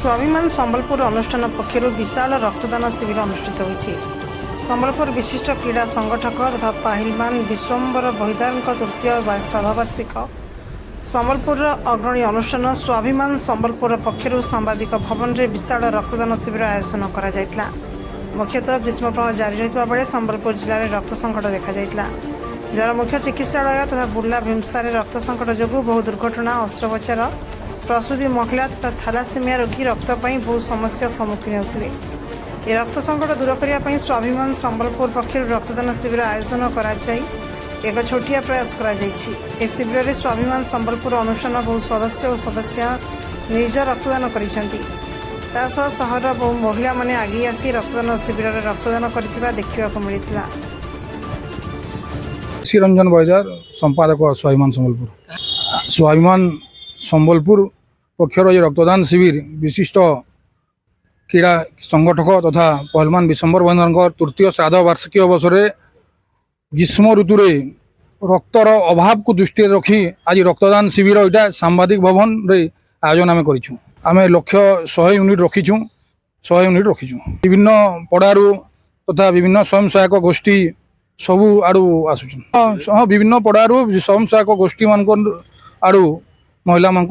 स्वाभिमान संबलपुर अनुष्ठान पक्षर विशाल रक्तदान शिविर अनुष्ठित होइछि। संबलपुर विशिष्ट क्रीड़ा संगठक तथा पाहिलमान विश्वम्बर बहिदार तृतीय श्राद्धवार्षिक संबलपुर अग्रणी अनुष्ठान स्वाभिमान संबलपुर पक्षर सांबादिक भवन में विशाल रक्तदान शिविर आयोजन करा जायतिला। मुख्यतः ग्रीष्म प्रवाह जारी रहितबा बेले संबलपुर जिले में रक्त संकट देखा जायतिला। जिलार मुख्य चिकित्सालय तथा बुर्ला भीमसार रक्त संकट जोगु बहु दुर्घटना अस्त्रोपचार प्रसूति महिला तथा थैलासेमिया रोगी रक्त बहुत समस्या सम्मुखीन होते। ये रक्त संकट दूर करने स्वाभिमान संबलपुर पक्षर रक्तदान शिविर आयोजन कर एक छोटिया प्रयास कर शिविर में स्वाभिमान संबलपुर अनुष्ठान बहु सदस्य और सदस्य निज रक्तदान कर सहर बहु महिला माने आगे आसी रक्तदान शिविर में रक्तदान करथिबा देखिबाको मिलिथिला। श्रीरंजन बहिदार संपादक स्वाभिमान संबलपुर। स्वाभिमान संबलपुर पक्षर ये रक्तदान शिविर विशिष्ट क्रीड़ा संगठक तथा पहलमान विश्वम्बर बहिदार तृतीय श्राद्ध वार्षिक अवसर ग्रीष्म ऋतु रक्तर अभाव को दृष्टि रखी आज रक्तदान शिविर यहाँ सांबादिक भवन रे आयोजन आम करें। लक्ष्य 100 यूनिट रखीचु 100 यूनिट रखीचु। विभिन्न पड़ारू तथा विभिन्न स्वयं सहायक गोष्ठी सबू आड़ू आसुचन। हाँ विभिन्न पड़ारू स्वयं सहायक गोष्ठी मान आड़ू महिला मान